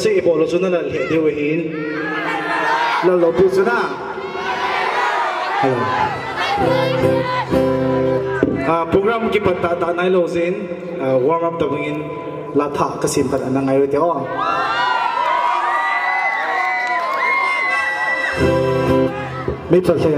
si ipolo so na la le de hin la lo pu so na program ki patta ta nai lo sin warm up tabungin la tha kasim pat anang ai te o me chal se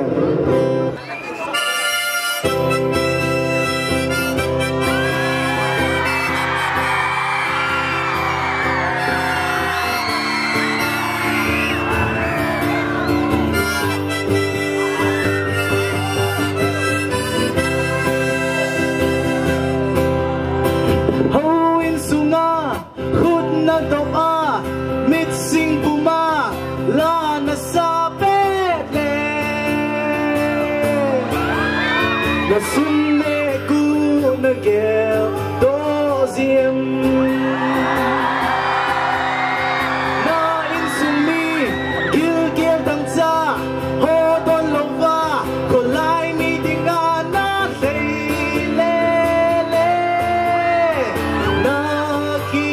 sunne ku na gel do ziem na insumi gil gil dang cha ho don lova ko lai mi dinga na le le na ki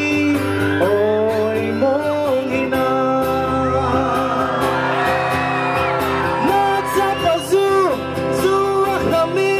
oi mong ina na cha pa zu zu akami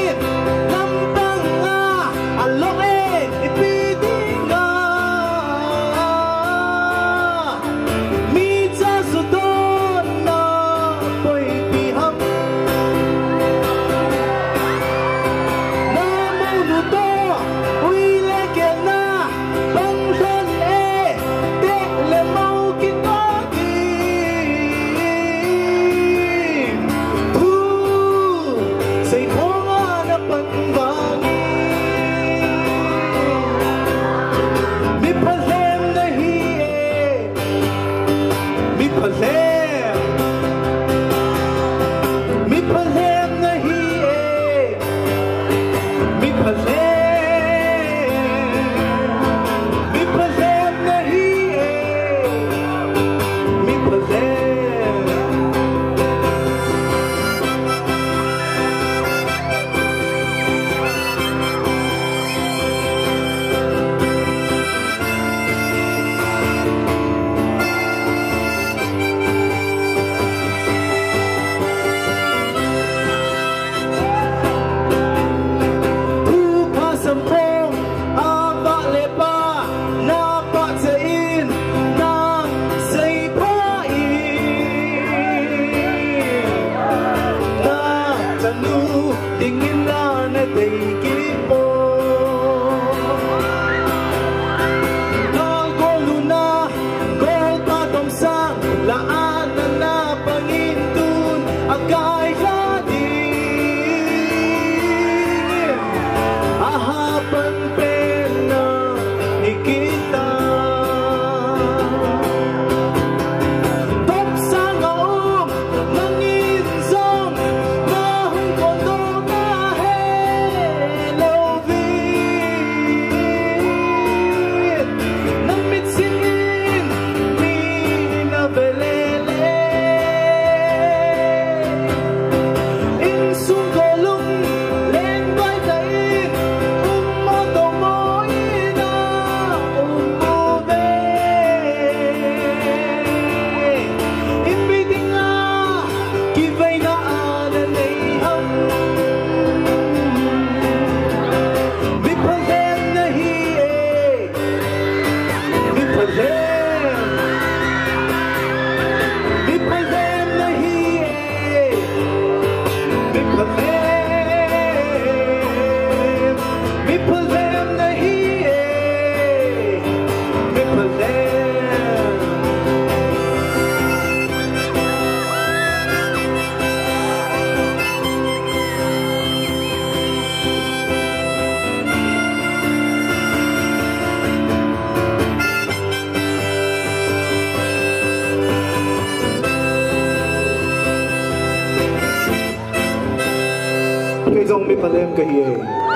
palem kahiye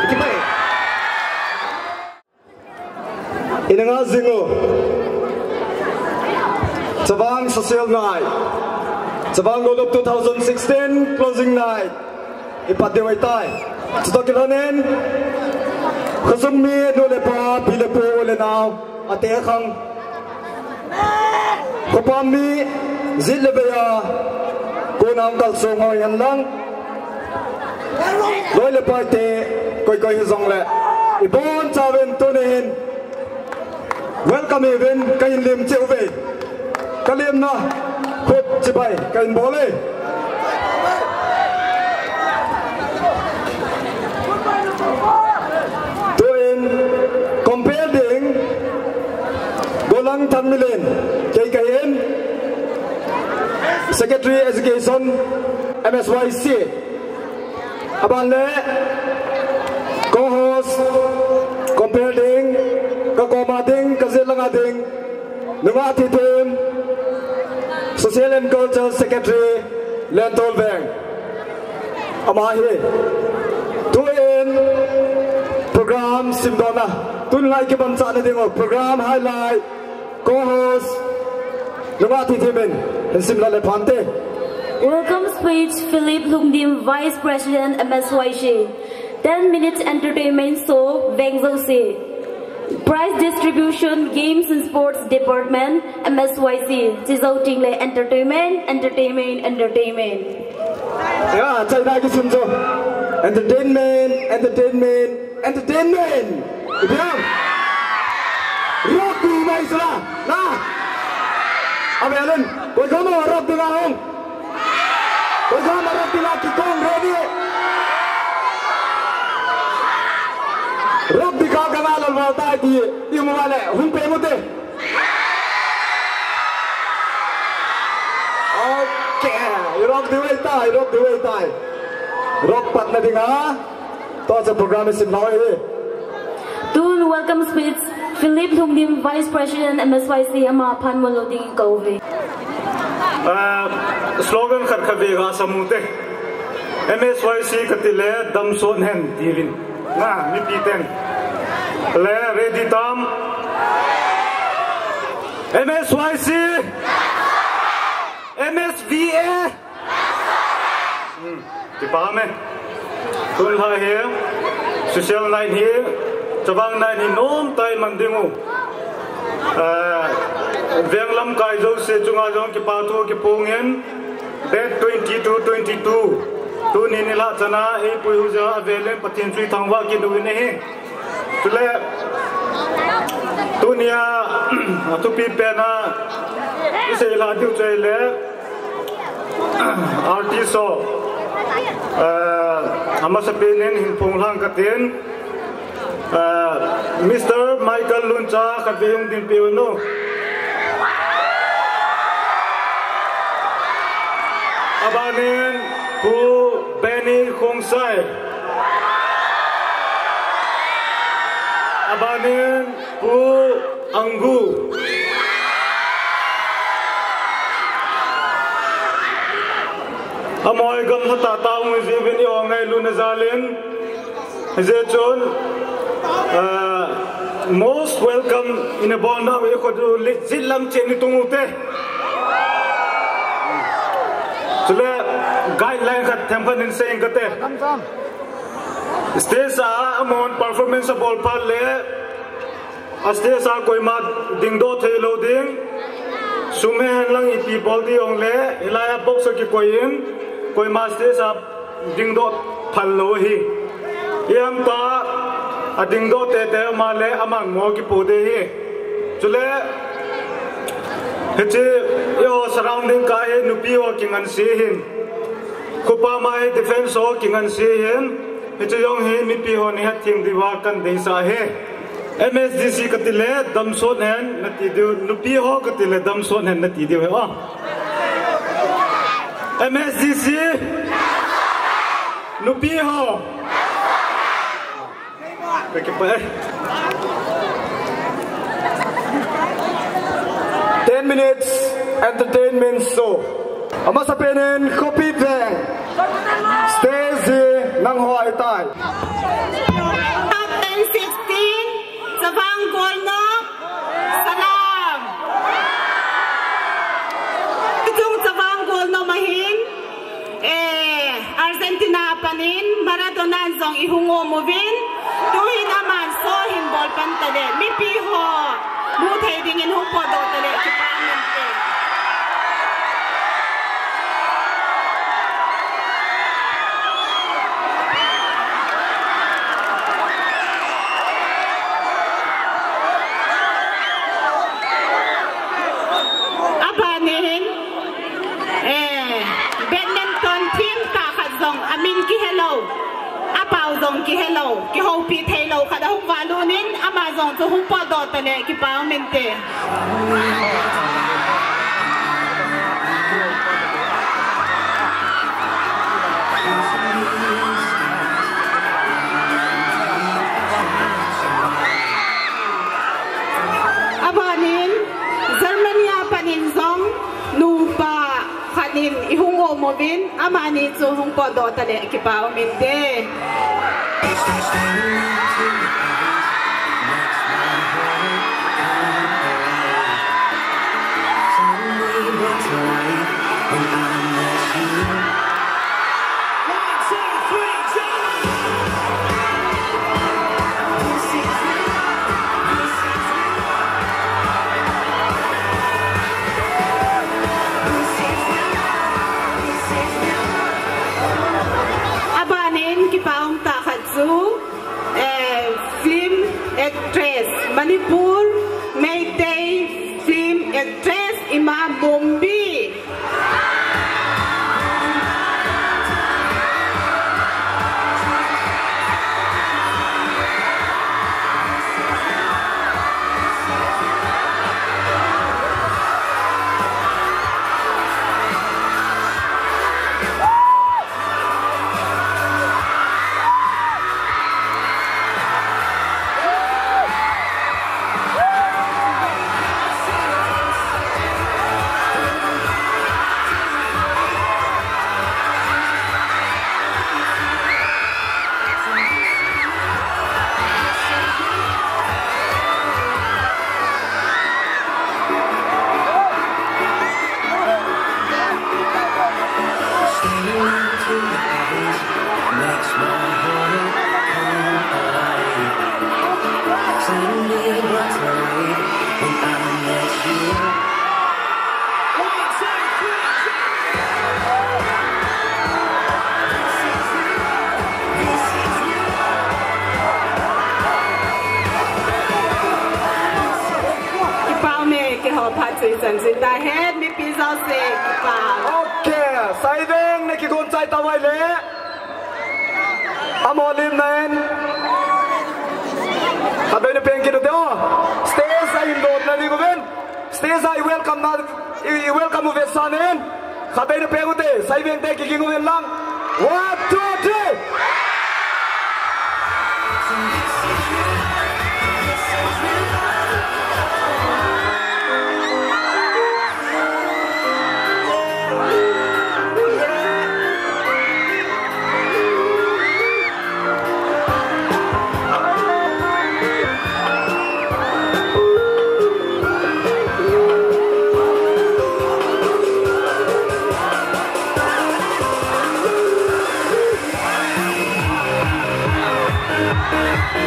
kipai inanga zingo Chavang social night Chavang GOLNOP-2016 closing night ipadewai tai chutokilanen khasummi no lepa pilepo le naw ate khang Kopami zilebaya kunang kalsongo yan lang. Loi le parte koi koi hizong le. Ibon chawen tunin. Welcome even kain lim cheuve. Kalim na khut chibai kain bole. Tuin comparing golang tanmilen kay kain Secretary Education MSYC aban le co-host comparing kakomading kazilangading nungati team Social and Cultural Secretary Lentol Bang amahi tuin program simdona tun lai ke bansa na dingo program highlight co-host nungati team simla le phante. Welcome speech Philip Lungdim, Vice President MSYC. 10 minutes entertainment show Vengzose. Prize distribution Games and Sports Department MSYC. Resulting le entertainment. Yeah, China ki sunjo. Entertainment. Ibiang. Rock di mai sala. Nah. Amelin, kau kamu rock di ngahong. Kau kamu rock di laki kong ready. Rock di kau kenal orang tadi. Iu mawale, humpe mute. Okay, rock di way tai. Rock pat na dinga. To sa program isin lawi. Tun welcome speech Philip Lungdim, Vice President MSYC ama pan moloding kove. Slogan khat khavega samute. MSYC katile damson hen divin. Na mi piten. Le ready tam. MSYC. MSVA. Department. Tun ha here. Social Nite here. Chavang Nite ni nom tai mandingu. Venglam kai jo se chunga jong ki patu ki pungen. Date 22. Tu ni nila chana e pui huja avelen patin chui thangwa ki du ne he. Tule tu nia tu pi pe na ise la du chai le artiso amasapinen hin phonglang katen Mr. Michael Luncha katiyong din piuno. Abanin ku Benny Kongsai. Abanin ku Anggu. Amoy gam hata taung zibin yo ngai luna zalin. Zechon most welcome in a bonda we could do zilam cheni tungute. Sule guideline kat tempan in saying kate. Stage amon performance ball par le. Stage koi mat dingdo thelo ding. Sume lang ipi ball di ong le. Ilaya box ki koin. Koi mat stage dingdo phalo hi. Yam pa adingdo te male amang mo ki pode hi. Sule Hece yo surrounding ka he nupi ho kingan sihin. Kupa mai defense ho kingan sihin. Hece yong he nupi ho ni hatim diwakan desa he. MSDC katile damson hen nati diu nupi ho katile damson hen nati diu he. MSDC nupi ho. Kepa 10 minutes entertainment show. Amasapinin kopi veng. Stacey nang hoai tai. GOLNOP-2016 Chavang Golnop. Salam. Itong Chavang Golnop mahin. Argentina panin Maradona zong ihungo movin. Tuhin aman so himbol pantade. Mipi ho. bu thei ding in hu po do tale ki pa men te amin ki hello apao zong ki hello ki ho pi hello kada hu valunin amazon to hu po do tale ki pa mente abanin Germania panin zong nu pa kanin ihungo movin amani zu hung po do tale ki pa mente film actress Manipur Nite film actress Ima Bombi sai veng ne ki gon chai tawai le amolim nen abe ne peng ki do stay sai in dot la ni goven stay sai welcome na welcome ve sanen abe ne peng te sai veng te ki goven lang 1 2 3 We'll be right back.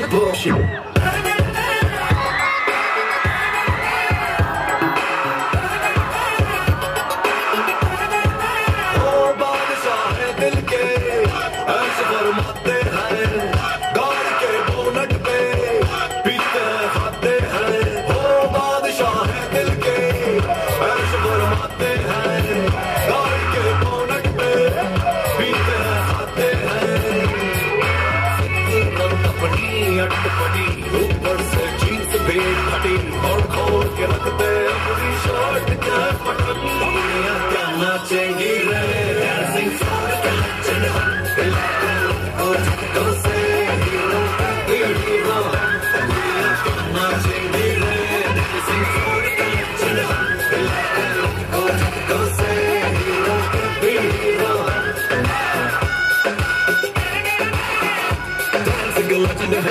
bullshit. ऊपर से जींस भी फटी और खोल के रखते अपनी शर्ट का बटन क्या नाचेंगी रे डांसिंग फ्लोर के लचन को से हीरो हीरो क्या नाचेंगी रे डांसिंग फ्लोर के लचन को से हीरो हीरो डांसिंग लचन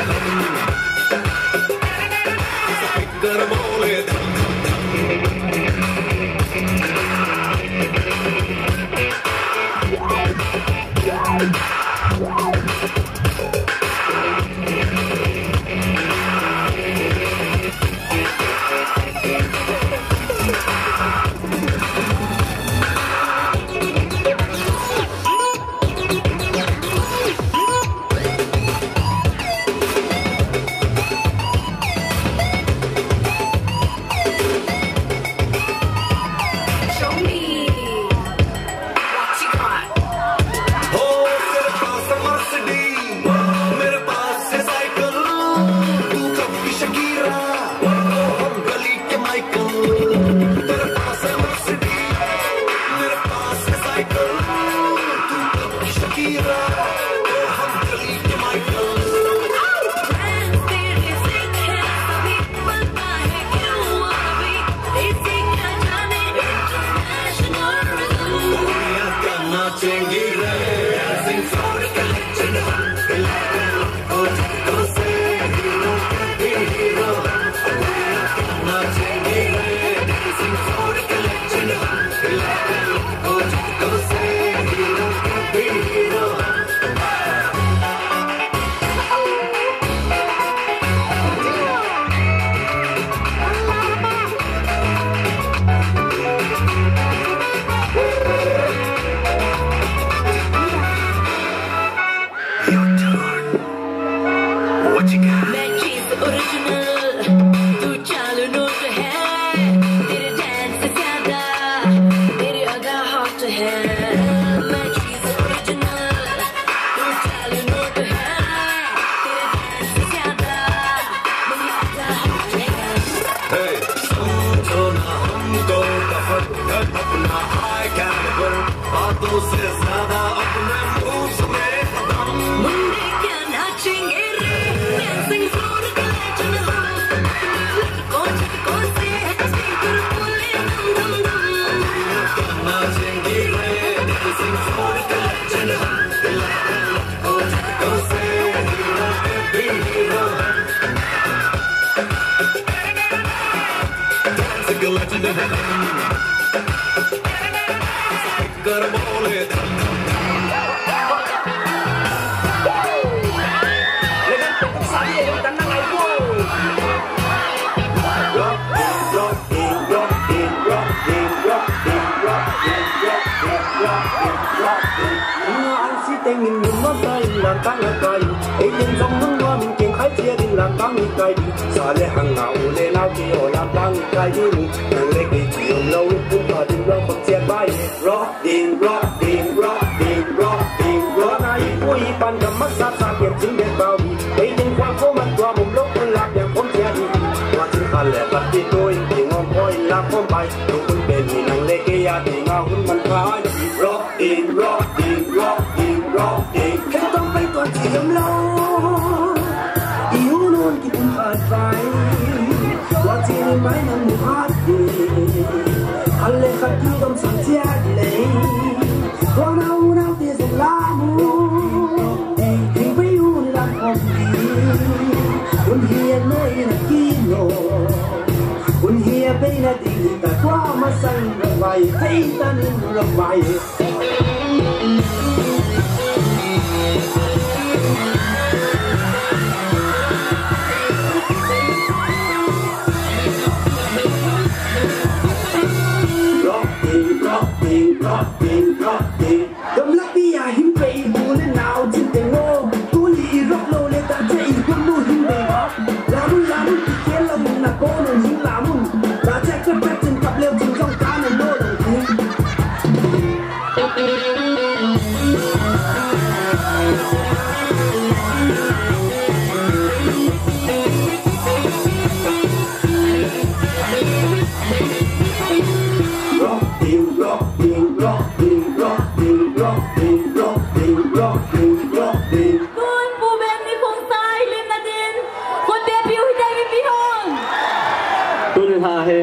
he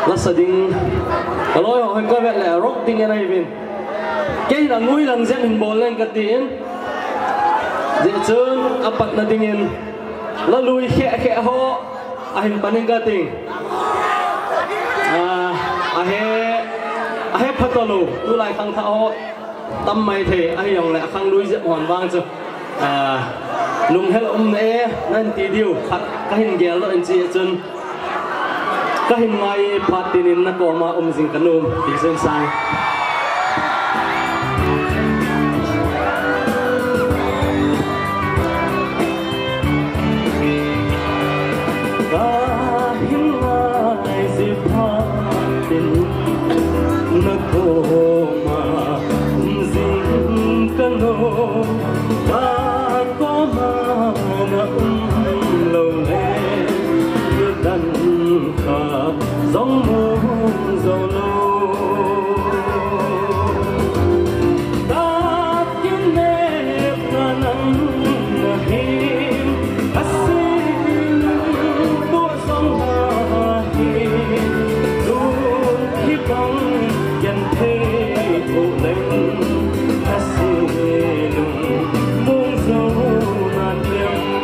la sading kaloi ho ko ve le rock ding na ibin ke na ngui lang zen hin bol len ka tin je chun apat na dingin la lui khe ho a hin paning ka ting a he phatalo tu lai khang tha ho tâm mai the a yong le khang lui je hon wang chu lum hel ne nan ti diu khat ka hin gel lo en chi chun ka hin ngai patinin na ko ma jing kanum ti sen sai ka hin ngai si patin na ko ma jing kanum ka ko ma na lo le dan kha dòng mông dầu lâu ta kiếm nếp là nắng là hiếm ta xin tua sông hà hiếm luôn hy vọng dần thế thủ lên ta xin mông dầu ngàn đêm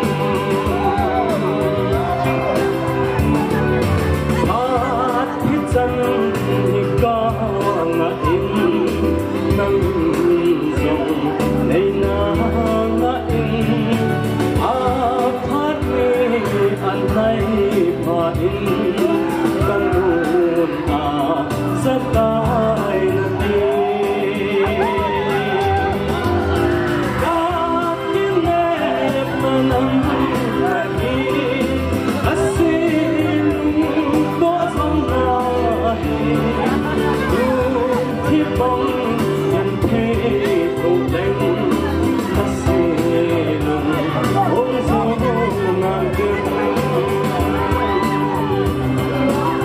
chân thì có ngã in nâng dòng lấy na ngã in phát mi ăn nay mà in căn buồn rất tai đi các tiếng nếp mà nắng là đi thi bóng nhận thế thủ lên ta sẽ lùng ôm gió ngàn đêm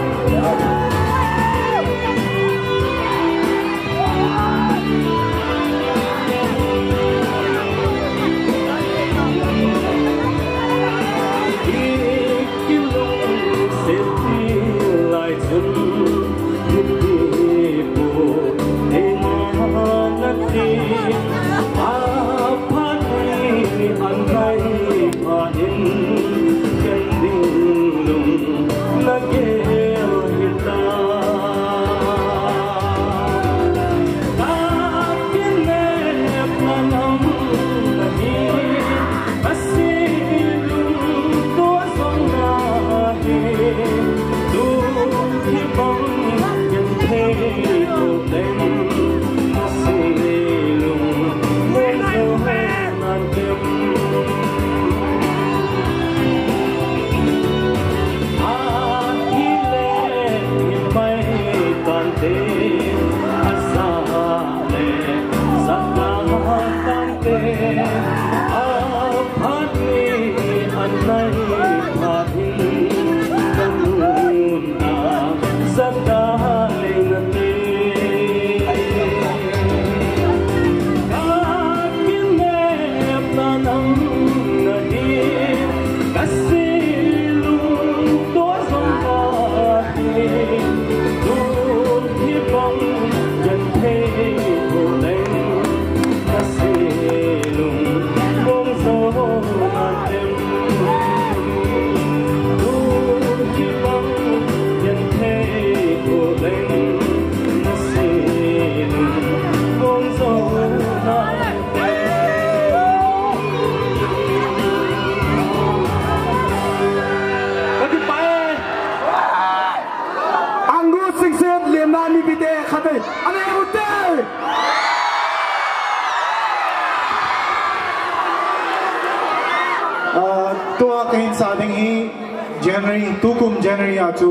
January to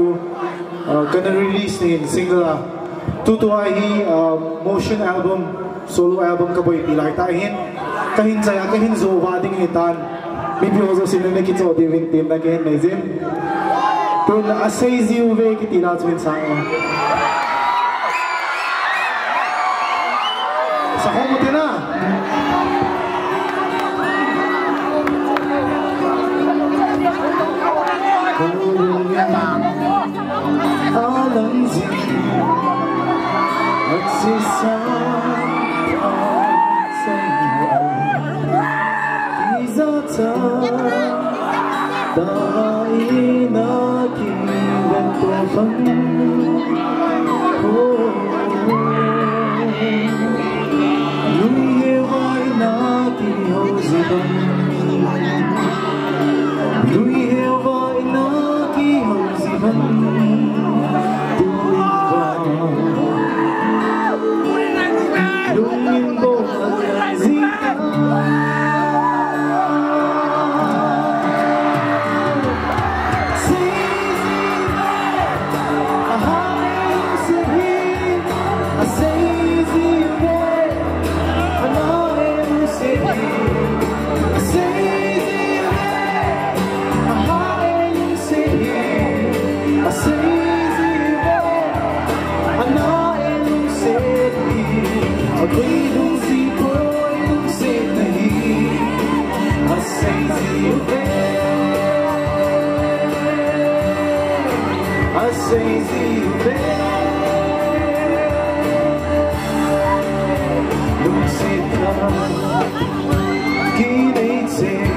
gonna release in single tutua hi motion album solo album ka boy pilai ta hin kahin saya kahin zo wading hitan maybe also sinne ki to diving team na kahin nezin to na asay ziu ve ki tina twin sa sa homo tina alam gì at si Say